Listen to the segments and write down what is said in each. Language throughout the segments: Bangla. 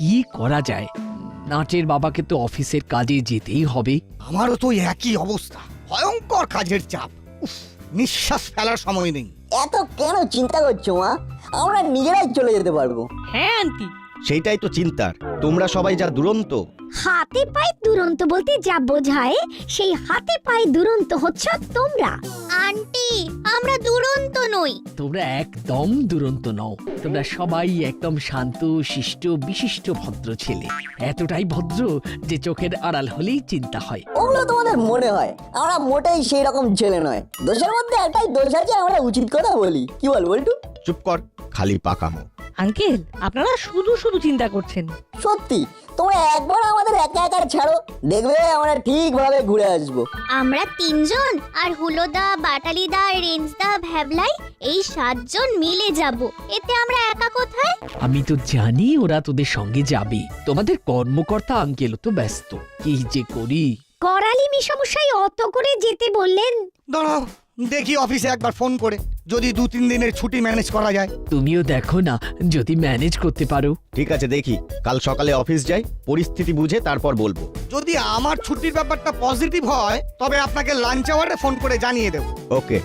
কি করা যায়? নাটের বাবাকে তো অফিসের কাজে যেতেই হবে। আমারও তো একই অবস্থা, ভয়ঙ্কর কাজের চাপ। উফ, নিঃশ্বাস ফেলার সময় নেই। এত কেন চিন্তা করছো মা? আমরা নিজেরাই চলে যেতে পারবো। হ্যাঁ আন্টি, সেইটাই তো চিন্তার, তোমরা সবাই যা দুরন্ত। হাতে পায়ে দুরন্ত বলতে যা বোঝায়, সেই হাতে পায়ে দুরন্ত হচ্ছ তোমরা। আন্টি, আমরা দুরন্ত নই। তোমরা একদম দুরন্ত নও। তোমরা সবাই একদম শান্ত শিষ্ট বিশিষ্ট ভদ্র ছেলে। এতটাই ভদ্র যে চোখের আড়াল হলেই চিন্তা হয়। ওগুলো তোমাদের মনে হয়, আমরা মোটেই সেই রকম ছেলে নয়। দোষের মধ্যে একটাই দোষ আছে, আমরা উচিত কথা বলি। কি বল বল্টু? চুপ কর, খালি পাকামো। আঙ্কেল আপনারা শুধু শুধু চিন্তা করছেন। সত্যি, তোমরা একবার আমাদের একা একা ছাড়ো, দেখবে আমরা ঠিকভাবে ঘুরে আসবো। আমরা তিনজন আর হুলোদা, বাটালিদা, রেঞ্জদা, ভ্যাবলাই এই 7 জন মিলে যাব। এতে আমরা একা কোথায়? আমি তো জানি ওরা তোদের সঙ্গে যাবে। তোমাদের কর্মকর্তা আঙ্কেলও তো ব্যস্ত। কি যে করি। করালি মিশমশাই অত করে যেতে বললেন। দাঁড়াও, দেখি অফিসে একবার ফোন করে যদি 2-3 দিনের ছুটি ম্যানেজ করা যায়। তুমিও দেখো না যদি ম্যানেজ করতে পারো। ঠিক আছে, দেখি কাল সকালে অফিস যাই, পরিস্থিতি বুঝে তারপর বলবো। যদি আমার ছুটির ব্যাপারটা পজিটিভ হয় তবে আপনাকে লাঞ্চ আওয়ারে ফোন করে জানিয়ে দেব। ওকে।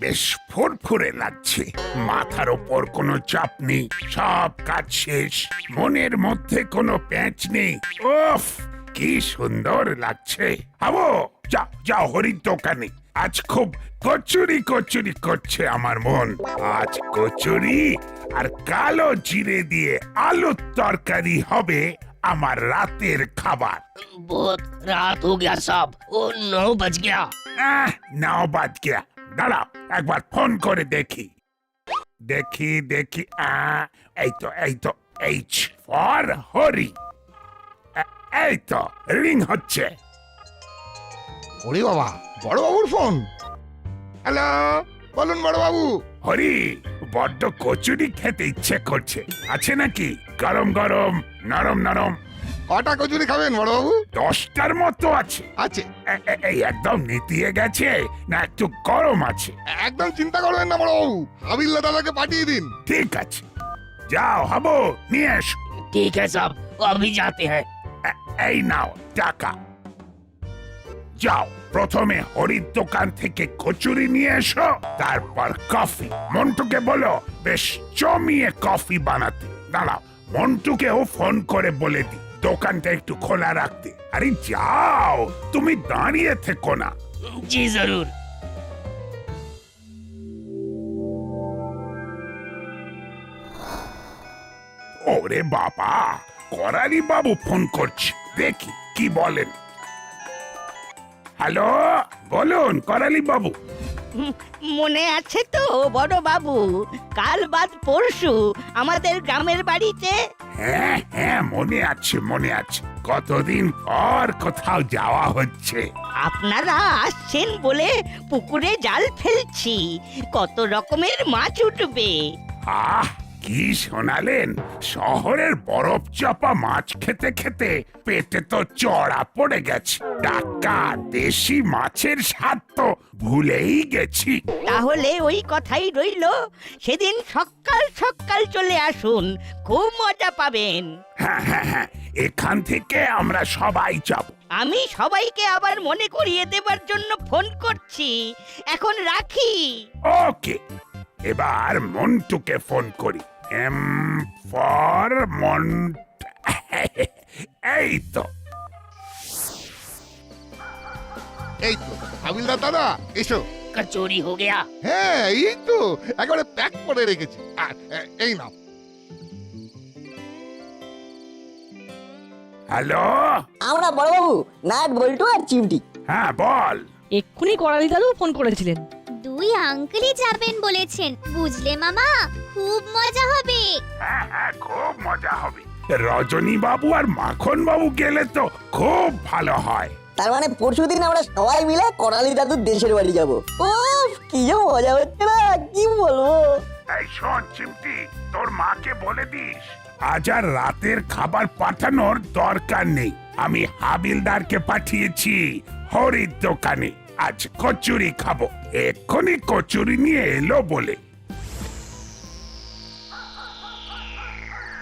বেশ ফুরফুরে লাগছে, মাথার ওপর কোনো চাপ নেই, সব কাজ শেষ, মনের মধ্যে কোনো প্যাঁচ নেই। উফ, কি সুন্দর লাগছে। আবো যাও যাও হরির দোকানে, আজ খুব কচুরি কচুরি করছে আমার মন। আজ কচুরি আর কালো জিরে দিয়ে আলুর তরকারি হবে আমার রাতের খাবার। बहुत रात हो गया साहब, वो 9 बज गया। 9 বাজ গিয়া। দাঁড়াও একবার ফোন করে দেখি দেখি দেখি এই তো এইচ ফর হরি। এই তো রিং হচ্ছে। ওরে বাবা, বড় বাবুর ফোন। হ্যালো, বলুন বড় বাবু। হরি, বড্ড কচুরি খেতে ইচ্ছে করছে, আছে নাকি? গরম গরম নরম নরম। কটা কচুরি খাবেন বড় বাবু? 10টার মতো আছে। আছে। এই একদম নিতিয়ে গেছে না একটু গরম আছে? একদম চিন্তা করবেন না বড় বাবু, হাবিলদার দাদাকে পাঠিয়ে দিন। ঠিক আছে, যাও হাবো নিয়ে এসো। ठीक है साहब, अभी जाते हैं। এই নাও টাকা। যাও, প্রথমে হরির দোকান থেকে কচুরি নিয়ে এসো, তারপর কফি। মন্টুকে বলো বেশ জমিয়ে কফি বানাতে। দাঁড়াও, মন্টুকেও ফোন করে বলে দি দোকানটা একটু খোলা রাখতে। আরে যাও, তুমি দাঁড়িয়ে থেকো না। जी जरूर। ওরে বাবা, করালি বাবু ফোন করছে, দেখি কি বলেন। হ্যালো, বলুন করালি বাবু। মনে আছে তো বড় বাবু, কাল বাদ পরশু আমাদের গ্রামের বাড়িতে? হ্যাঁ হ্যাঁ, মনে আছে মনে আছে, কতদিন পর কোথাও যাওয়া হচ্ছে। আপনারা আসছেন বলে পুকুরে জাল ফেলছি, কত রকমের মাছ উঠবে। আহ, কি শোনালেন! শহরের বরফ চাপা মাছ খেতে খেতে পেটে তো চড়া পড়ে গেছে। টাটকা দেশি মাছের স্বাদ তো ভুলেই গেছি। তাহলে ওই কথাই রইলো, সেদিন সকাল সকাল চলে আসুন, খুব মজা পাবেন। হ্যাঁ হ্যাঁ হ্যাঁ, এখান থেকে আমরা সবাই যাব। আমি সবাইকে আবার মনে করিয়ে দেবার জন্য ফোন করছি, এখন রাখি। ওকে, এবার মন্টুকে ফোন করি। এম ফর মন্ট। এই তো। এই তো হাবিলদার দাদা, এসো। कचौरी हो गया। হ্যাঁ, এই তো একেবারে প্যাক করে রেখেছি। আর এই নাও। হ্যালো। আমরা বড় বাবু, নাট, বল্টু আর চিমটি। হ্যাঁ বল। এক্ষুনি করালি দাদু ফোন করেছিলেন। 2 আঙ্কেলই যাবেন বলেছেন, বুঝলে মামা? খুব মজা হবে। হ্যাঁ হ্যাঁ, খুব মজা হবে। রজনী বাবু আর মাখন বাবু গেলে তো খুব ভালো হয়। তার মানে পরশুদিন আমরা সবাই মিলে করালি দাদুর দেশের বাড়ি যাব। উফ, কি যে মজা হচ্ছে না, কি বলবো। এই শোন চিমটি, তোর মাকে বলে দিস আজ আর রাতের খাবার পাঠানোর দরকার নেই। আমি হাবিলদারকে পাঠিয়েছি হরির দোকানে, আজ কচুরি খাবো। এক্ষুনি কচুরি নিয়ে এলো বলে।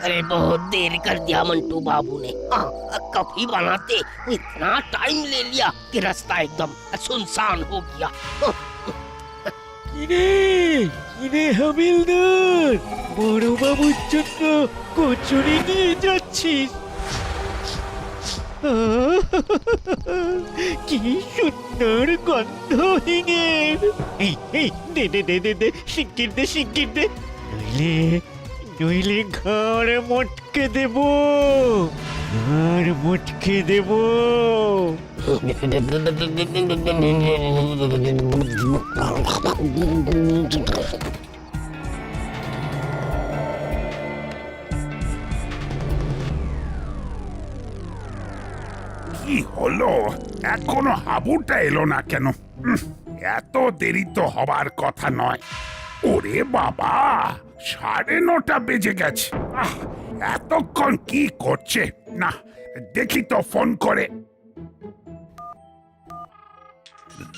अरे बहुत देर कर दिया मंटू बाबू ने। कॉफी बनाते इतना टाइम ले लिया कि रास्ता एकदम सुनसान हो गया। কিরে কিরে হাবিলদার, বড় বাবুর জন্য কচুরি নিয়ে যাচ্ছিস? কি সুন্দর গন্ধ হিঙের। এই দে দে দে দে দে, শিগগির দে শিগগির দে, নইলে নইলে ঘর মটকে দেব, ঘর মটকে দেব। কি হলো, এখনো হাবুটা এলো না কেন? এত দেরি তো হবার কথা নয়। ওরে বাবা, 9:30 বেজে গেছে। এতক্ষণ কি করছে? না, দেখি তো ফোন করে।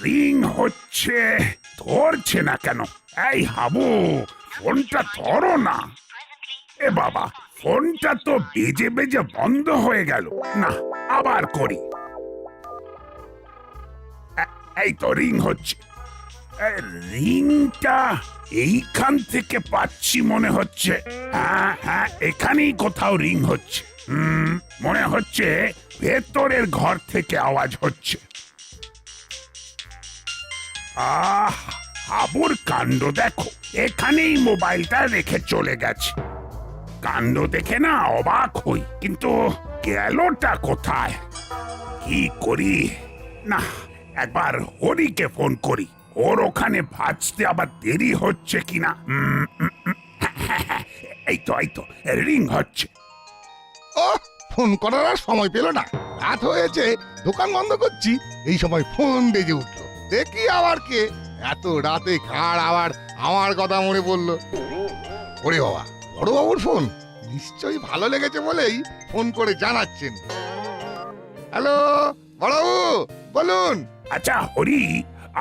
রিং হচ্ছে, ধরছে না কেন? এই হাবু, ফোনটা ধরো না। এ বাবা, ফোনটা তো বেজে বেজে বন্ধ হয়ে গেল। না, আবার করি। এই তো রিং হচ্ছে। রিংটা এইখান থেকে পাচ্ছি মনে হচ্ছে। হ্যাঁ হ্যাঁ, এখানেই কোথাও রিং হচ্ছে। মনে হচ্ছে ভেতরের ঘর থেকে আওয়াজ হচ্ছে। হাবুর কাণ্ড দেখো, এখানেই মোবাইলটা রেখে চলে গেছে। কাণ্ড দেখে না অবাক হই, কিন্তু গেলটা কোথায়? কি করি? না, একবার হরিকে ফোন করি, ওর ওখানে ভাজতে আবার দেরি হচ্ছে কিনা। এই তো রিং হচ্ছে। ও, ফোন করার আর সময় পেল না। রাত হয়েছে, দোকান বন্ধ করছি, এই সময় ফোন বেজে উঠলো। দেখি আবার কে? এত রাতে কার আবার আমার কথা মনে পড়লো। ওরে বাবা, বড় বাবুর ফোন। নিশ্চয়ই ভালো লেগেছে বলেই ফোন করে জানাচ্ছেন। হ্যালো বড়বাবু, বলুন। আচ্ছা হরি,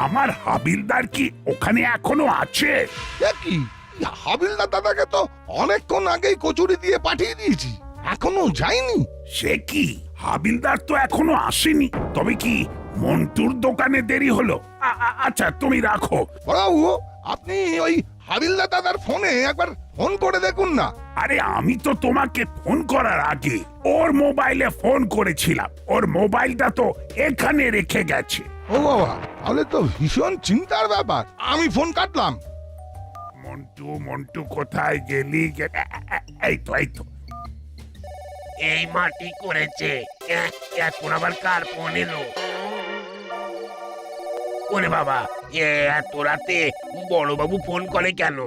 আমার হাবিলদার কি ওখানে এখনো আছে? কি, হাবিলদার দাদাকে তো অনেকক্ষণ আগেই কচুরি দিয়ে পাঠিয়ে দিয়েছি, এখনো যায়নি। সে কি, হাবিলদার তো এখনো আসেনি। তবে কি মন্টুর দোকানে দেরি হলো? আচ্ছা তুমি রাখো। বড়বাবু, আপনি ওই হাবিলদার দাদার ফোনে একবার ফোন করে দেখুন না। আরে আমি তো তোমাকে ফোন করার আগে ওর মোবাইলে ফোন করেছিলাম। ওর মোবাইলটা তো এখানে রেখে গেছে। ও বাবা, তাহলে তো ভীষণ চিন্তার ব্যাপার। আমি ফোন কাটলাম। মন্টু কোথায় গেলি? এই তো এই মাটি করেছে, এখন আবার কার ফোন এলো? ওরে বাবা, এত রাতে বড়বাবু ফোন করে কেন?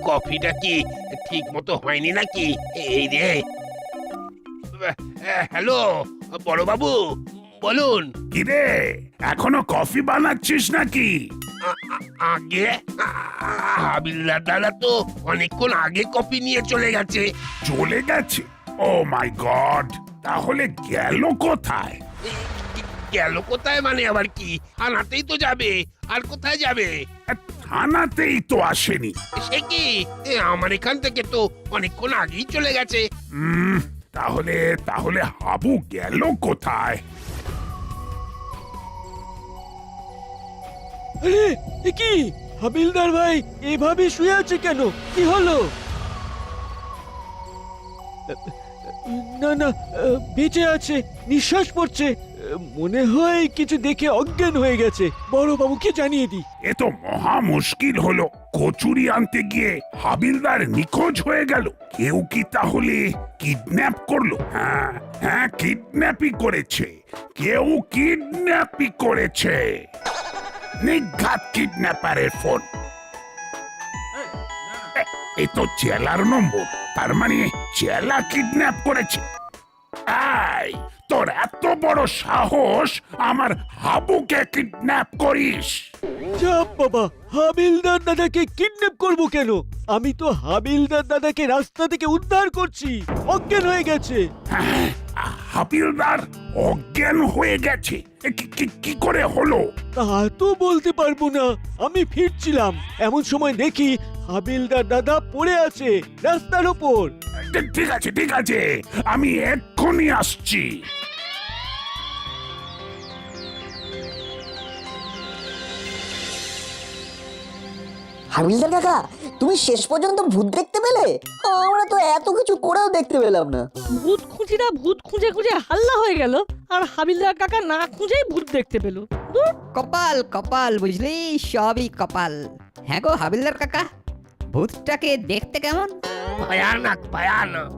কফিটা কি ঠিক মতো হয়নি নাকি? এই রে, হ্যালো বড়বাবু, বলুন। কিরে, এখনো কফি বানাচ্ছিস নাকি? আগে হাবিলদার দাদা তো অনেকক্ষণ আগে কফি নিয়ে চলে গেছে। চলে গেছে? ও মাই গড, তাহলে গেল কোথায়? গেল কোথায় মানে আবার কি? থানাতেই তো যাবে, আর কোথায় যাবে? থানাতেই তো আসেনি। সে কি, আমার এখান থেকে তো অনেকক্ষণ আগেই চলে গেছে। তাহলে হাবু গেল কোথায়? আরে এ কি, হাবিলদার ভাই এভাবে শুয়ে আছে কেন? কি হলো? না না, বেঁচে আছে, নিঃশ্বাস পড়ছে। মনে হয় কিছু দেখে অজ্ঞান হয়ে গেছে। বড় বাবুকে জানিয়ে দি। এ তো মহা মুশকিল হলো। কচুরি আনতে গিয়ে হাবিলদার নিখোঁজ হয়ে গেল। কেউ কি তাহলে কিডন্যাপ করলো? হ্যাঁ, কিডন্যাপই করেছে। কেউ কিডন্যাপই করেছে। নিঘাত কিডন্যাপারের ফোন। এ তো জেলার নম্বর, তার মানে জেলা কিডন্যাপ করেছে। এই, তোর এত বড় সাহস আমার হাবুকে কিডন্যাপ করিস? চাপ বাবা, হাবিলদার দাদাকে কিডন্যাপ করব কেন? আমি তো হাবিলদার দাদাকে রাস্তা থেকে উদ্ধার করছি। অজ্ঞান হয়ে গেছে। হাবিলদার অজ্ঞান হয়ে গেছে? কি করে হলো? তা তো বলতে পারবো না। আমি ফিরছিলাম, এমন সময় দেখি হাবিলদার দাদা পড়ে আছে রাস্তার উপর। ঠিক আছে ঠিক আছে, আমি এক্ষুনি আসছি। হাবিলদার কাকা, তুমি শেষ পর্যন্ত ভূত দেখতে পেলে? আমরা তো এত কিছু করেও দেখতে পেলাম না। ভূত খুঁজিরা ভূত খুঁজে খুঁজে হাল্লা হয়ে গেল, আর হাবিলদার কাকা না খুঁজেই ভূত দেখতে পেল। কপাল কপাল, বুঝলি, সবই কপাল। হ্যাঁ গো হাবিলদার কাকা, ভূতটাকে দেখতে কেমন? ভয়ানক ভয়ানক।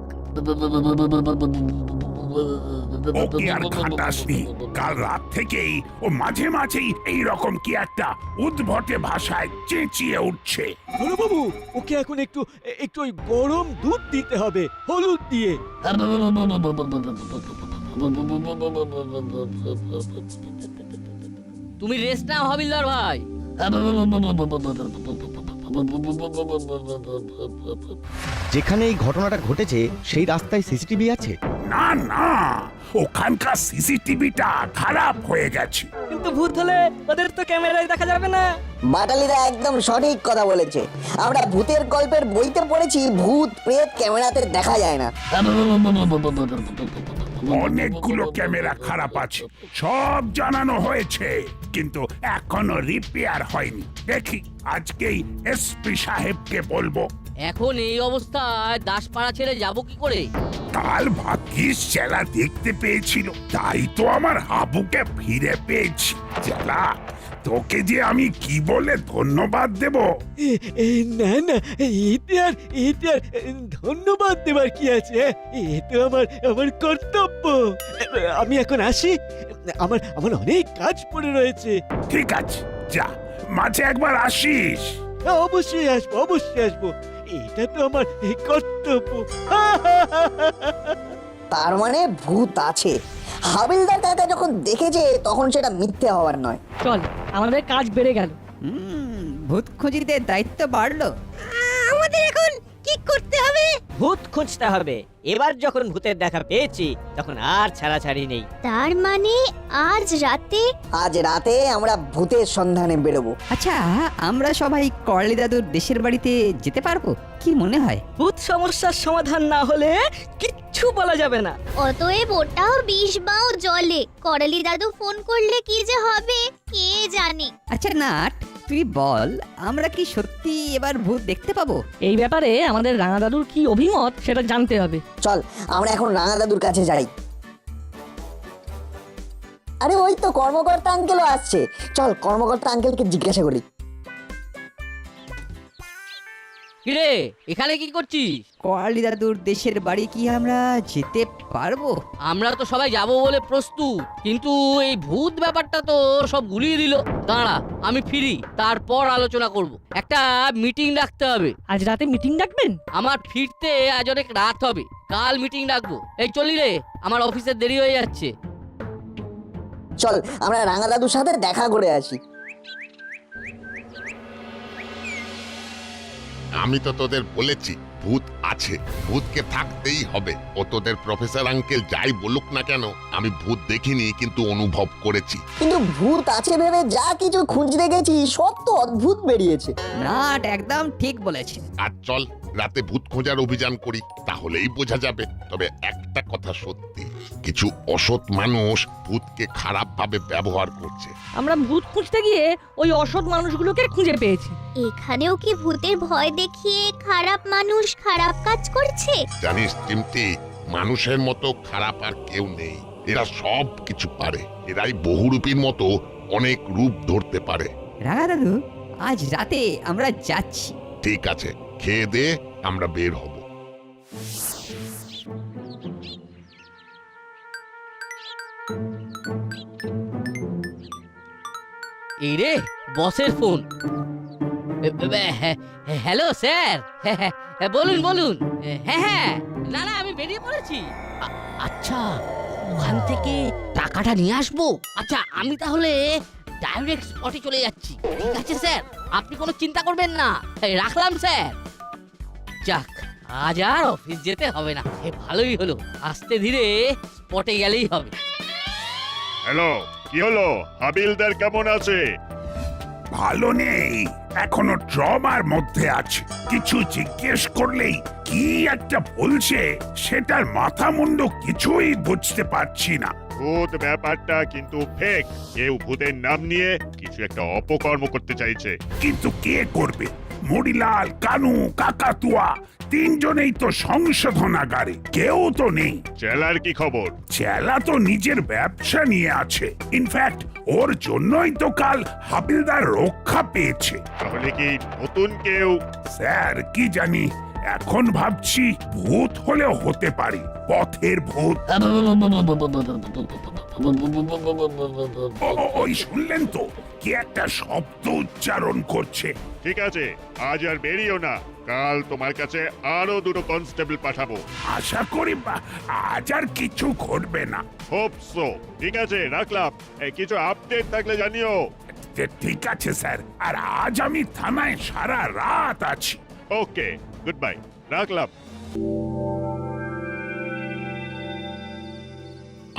ওকে আর খাটাসনি, কাল রাত থেকেই ও মাঝে মাঝেই এইরকম কি একটা উদ্ভটে ভাষায় চেঁচিয়ে উঠছে। বাবু, ওকে এখন একটু একটু ওই গরম দুধ দিতে হবে হলুদ দিয়ে। তুমি রেস্ট নাও হাবিলদার ভাই। যেখানে এই ঘটনাটা ঘটেছে সেই রাস্তায় সিসিটিভি আছে? না না, ওখানকার সিসিটিভিটা খারাপ হয়ে গেছে। কিন্তু ভূত হলে ওদের তো ক্যামেরায় দেখা যাবে না। বাটালিরা একদম সঠিক কথা বলেছে। আমরা ভূতের গল্পের বইতে পড়েছি ভূত প্রেত ক্যামেরাতে দেখা যায় না। অনেকগুলো ক্যামেরা খারাপ আছে, সব জানানো হয়েছে, কিন্তু এখনো রিপেয়ার হয়নি। দেখি আজকেই এসপি সাহেবকে বলবো। এখন এই অবস্থায় দাসপাড়া ছেড়ে যাব কি করে? কাল ভাগ্যিস চেলা দেখতে পেয়েছিল, তাই তো আমার হাবুকে ফিরে পেয়েছি। চেলা, তোকে যে আমি কি বলে ধন্যবাদ দেব? না না, এতে আর ধন্যবাদ দেবার কি আছে? এ তো আমার কর্তব্য। আমি এখন আসি, আমার অনেক কাজ পড়ে রয়েছে। ঠিক আছে, যা, মাঝে একবার আসিস। অবশ্যই আসবো। এটা তো আমার কর্তব্য। তার মানে ভূত আছে। হাবিলদার দাদা যখন দেখেছে তখন সেটা মিথ্যে হওয়ার নয়। চল, আমাদের কাজ বেড়ে গেল। ভূত খুঁজিদের দায়িত্ব বাড়লো। আমাদের এখন কি করতে হবে? ভূত খুঁজতে হবে। এবার যখন ভূতের দেখা পেয়েছি তখন আর ছাড়াছাড়ি নেই। তার মানে আজ রাতে আমরা ভূতের সন্ধানে বেরোবো। আচ্ছা, আমরা সবাই করালি দাদুর দেশের বাড়িতে যেতে পারবো? কি মনে হয়? ভূত সমস্যার সমাধান না হলে কিচ্ছু বলা যাবে না। অতএব ওটাও 20 বাও জলে। করালি দাদু ফোন করলে কি যে হবে কে জানে। আচ্ছা নাট, তুই বল, আমরা কি সত্যি এবার ভূত দেখতে পাবো? এই ব্যাপারে আমাদের রাঙা দাদুর কি অভিমত সেটা জানতে হবে। চল, আমরা এখন রাঙা দাদুর কাছে যাই। আরে ওই তো কর্মকর্তা আঙ্কেলও আসছে। চল কর্মকর্তা আঙ্কেলকে জিজ্ঞাসা করি। কিরে, এখানে কি করছিস? করালি দাদুর দেশের বাড়ি কি আমরা যেতে পারবো? আমরা তো সবাই যাব বলে প্রস্তুত, কিন্তু এই ভূত ব্যাপারটা তো সব গুলিয়ে দিল। দাঁড়া, আমি ফিরি, তারপর আলোচনা করব। একটা মিটিং ডাকতে হবে। আজ রাতে মিটিং ডাকবেন? আমার ফিরতে আজ অনেক রাত হবে, কাল মিটিং ডাকবো। এই চলি রে, আমার অফিসে দেরি হয়ে যাচ্ছে। চল আমরা রাঙা দাদুর সাথে দেখা করে আসি। আমি তো তোদের বলেছি ভূত আছে, ভূতকে থাকতেই হবে। ও তোদের প্রফেসর আঙ্কেল যাই বলুক না কেন, আমি ভূত দেখিনি কিন্তু অনুভব করেছি। কিন্তু ভূত আছে ভেবে যা কিছু খুঁজতে গেছি সব তো অদ্ভুত বেরিয়েছে। নাট একদম ঠিক বলেছে। আর চল রাতে ভূত খোঁজার অভিযান করি, তাহলেই বোঝা যাবে। তবে একটা কথা সত্যি, কিছু অসৎ মানুষ ভূতকে খারাপ ভাবে ব্যবহার করছে। আমরা ভূত খুঁজতে গিয়ে ওই অসৎ মানুষগুলোকে খুঁজে পেয়েছি। এখানেও কি ভূতের ভয় দেখিয়ে খারাপ মানুষ খারাপ কাজ করছে? জানিস চিমটি, মানুষের মতো খারাপ আর কেউ নেই। এরা সব কিছু পারে। এরাই বহুরূপীর মতো অনেক রূপ ধরতে পারে। রাঙা দাদু, আজ রাতে আমরা যাচ্ছি। ঠিক আছে, খেয়ে দে, আমরা বের হব। এই রে, বসের ফোন। হ্যালো স্যার, বলুন বলুন। হ্যাঁ, না না, আমি বেরিয়ে পড়েছি। আচ্ছা, ওখান থেকে টাকাটা নিয়ে আসবো। আচ্ছা, আমি তাহলে ডাইরেক্ট স্পটে চলে যাচ্ছি। ঠিক আছে স্যার, আপনি কোনো চিন্তা করবেন না। রাখলাম স্যার। যাক, আজ আর অফিস যেতে হবে না। ভালোই হলো, আস্তে ধীরে স্পটে গেলেই হবে। হ্যালো, কি হলো? হাবিলদার কেমন আছে? ভালো নেই, এখনো ট্রমার মধ্যে আছে। কিছু জিজ্ঞেস করলেই কি একটা বলছে, সেটার মাথা মুন্ডু কিছুই বুঝতে পারছি না। ভূত ব্যাপারটা কিন্তু ফেক। কেউ ভূতের নাম নিয়ে কিছু একটা অপকর্ম করতে চাইছে। কিন্তু কে করবে? মরিলাল, কানু, কাকাতুয়া তিনজনেই তো সংশোধনাগারে, কেউ তো নেই। চেলার কি খবর? চেলা তো নিজের ব্যবসা নিয়ে আছে। ইনফ্যাক্ট ওর জন্যই তো কাল হাবিলদার রক্ষা পেয়েছে। তাহলে কি নতুন কেউ? স্যার কি জানি, এখন ভাবছি ভূত হলেও হতে পারে, পথের ভূত। ওই শুনলেন তো, কি একটা শব্দ উচ্চারণ করছে। ঠিক আছে, আজ আর বেরিও না। কাল তোমার কাছে আরো দুটো কনস্টেবল পাঠাবো। আশা করি আজ আর কিছু ঘটবে না। Hope so. ঠিক আছে, রাখলাম। কিছু আপডেট থাকলে জানিও। ঠিক আছে স্যার, আর আজ আমি থানায় সারা রাত আছি। ওকে, গুড বাই, রাখলাম।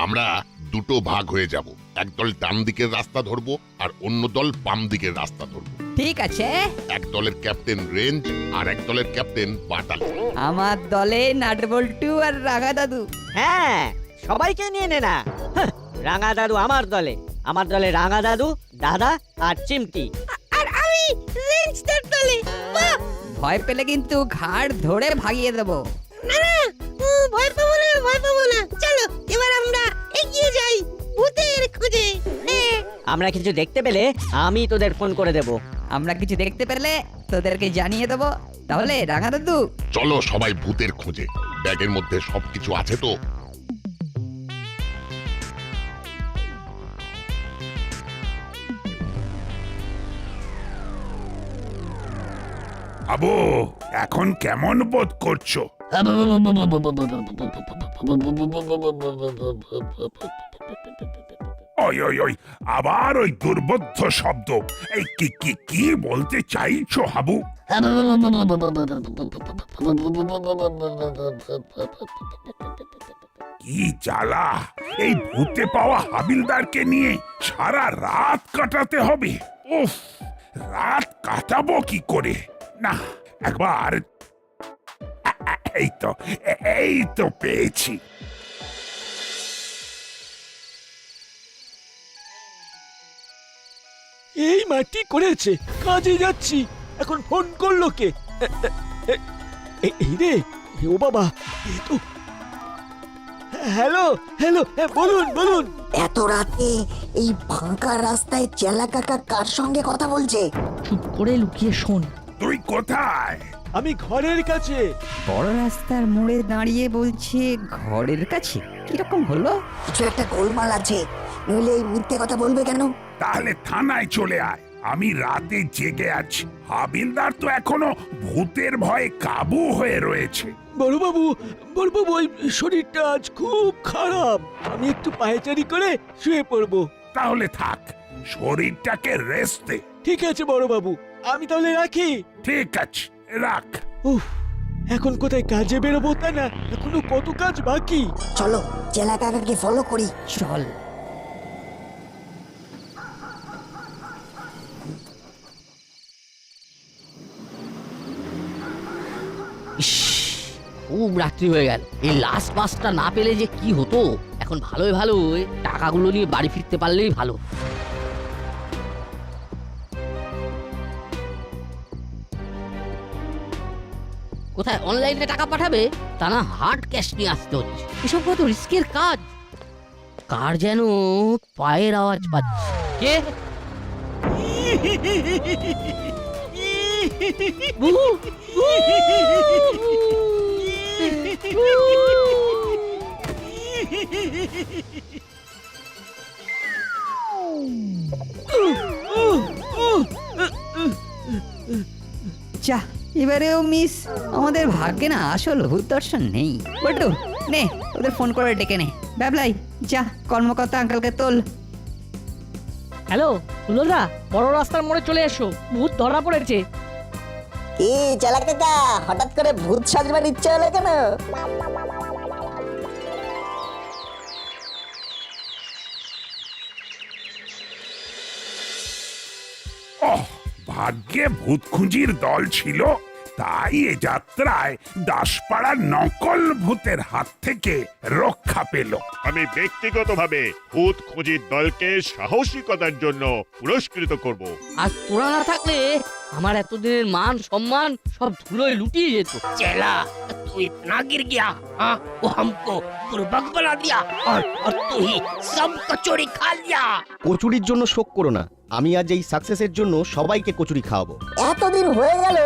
আমরা দুটো ভাগ হয়ে যাব, একদল ডান দিকের রাস্তা ধরবো আর অন্য দল বাম দিকের রাস্তা ধরবো। ঠিক আছে। এক দলের ক্যাপ্টেন রেঞ্জ আর এক দলের ক্যাপ্টেন বাটাল। আমার দলে নাটবল্টু আর রাগা দাদু। হ্যাঁ, সবাইকে নিয়ে নে না। হাহ, রাঙা দাদু আমার দলে রাঙা দাদু, দাদা আর চিমটি। আর আমি রেঞ্জদের দলে। ভয় পেলে কিন্তু ঘাড় ধরে ভাগিয়ে দেবো। না না, ভয় পাবো না। চলো এবার আমরা এগিয়ে যাই ভূতের খোঁজে। আমরা কিছু দেখতে পেলে আমি তোদের ফোন করে দেব। আমরা কিছু দেখতে পেলে তোদেরকে জানিয়ে দেবো। তাহলে রাঙা দাদু, চলো সবাই ভূতের খোঁজে। ব্যাগের মধ্যে সবকিছু আছে তো? আবু, এখন কেমন বোধ করছো? ওই আবার ওই দুর্বোধ্য শব্দ। এই কি বলতে চাইছো হাবু? কি জ্বালা! এই ভূতে পাওয়া হাবিলদারকে নিয়ে সারা রাত কাটাতে হবে। উফ, রাত কাটাবো কি করে? না, একবার এই তো পেয়েছি। এই মাটি করেছে, কাজে যাচ্ছি। এখন ফোন করলো কে? এই রে, ও বাবা, এই তো। হ্যালো, বলুন। এত রাতে এই ফাঁকা রাস্তায় চেলা কাকা কার সঙ্গে কথা বলছে? চুপ করে লুকিয়ে শোন। তুই কোথায়? আমি ঘরের কাছে। বড় রাস্তার মোড়ে দাঁড়িয়ে বলছে ঘরের কাছে। কিরকম হলো? কিছু একটা গোলমাল আছে, নইলে এই মিথ্যে কথা বলবে কেন? তাহলে থানায় চলে আয়, আমি রাতে জেগে আছি। হাবিলদার তো এখনো ভূতের ভয়ে কাবু হয়ে রয়েছে। বড়বাবু, ওই শরীরটা আজ খুব খারাপ। আমি একটু পায়চারি করে শুয়ে পড়বো। তাহলে থাক, শরীরটাকে রেস্ট দে। ঠিক আছে বড়বাবু, আমি তাহলে রাখি। ঠিক আছে, রাখ। উফ, এখন কোথায় কাজে বেরোবো তা না, এখনো কত কাজ বাকি। চলো চেলা কাকাকে ফলো করি। চল। খুব রাত্রি হয়ে গেল। এই লাস্ট বাসটা না পেলে যে কি হতো। এখন ভালোই টাকাগুলো নিয়ে বাড়ি ফিরতে পারলেই ভালো। কোথায় অনলাইনে টাকা পাঠাবে, তা না হার্ড ক্যাশ নিয়ে আসতে হচ্ছে। এসব কত রিস্কের কাজ। কার যেন পায়ের আওয়াজ পাচ্ছে। কে? যা, এবারেও মিস। আমাদের ভাগ্যে না আসল ভূত দর্শন নেই। বটু, নে ওদের ফোন করে ডেকে নে। ব্যাবলাই, যা কর্মকর্তা আঙ্কেলকে তোল। হ্যালো হুলোদা, বড় রাস্তার মোড়ে চলে এসো, ভূত ধরা পড়েছে। কি চেলা কাকা, হঠাৎ করে ভূত সাজবার ইচ্ছা হলো কেন? ওহ, ভাগ্যে ভূত খুঁজির দল ছিল, তাই এ যাত্রায় দাসপাড়ার নকল ভূতের হাত থেকে রক্ষা পেল। আমি ব্যক্তিগতভাবে ভূত খুঁজির দলকে সাহসিকতার জন্য পুরস্কৃত করব। আর তোরা না থাকলে আমার এতদিনের মান সম্মান সব ধুলোয় লুটিয়ে যেত। चेला तू इतना गिर गया हाँ वो हमको बुर्बक बना दिया और तू ही सब कचौड़ी खा लिया। কচুরির জন্য শোক করো না, আমি আজ এই সাকসেসের জন্য সবাইকে কচুরি খাওয়াবো। এতদিন হয়ে গেল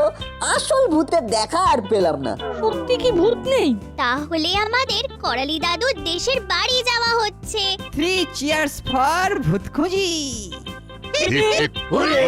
আসল ভূতের দেখা আর পেলাম না। সত্যি কি ভূত নেই? তাহলে আমাদের করালি দাদুর দেশের বাড়ি যাওয়া হচ্ছে। 3 চিয়ার্স ফর ভূত খুঁজি। ঠিক, ঠিক। হুররে!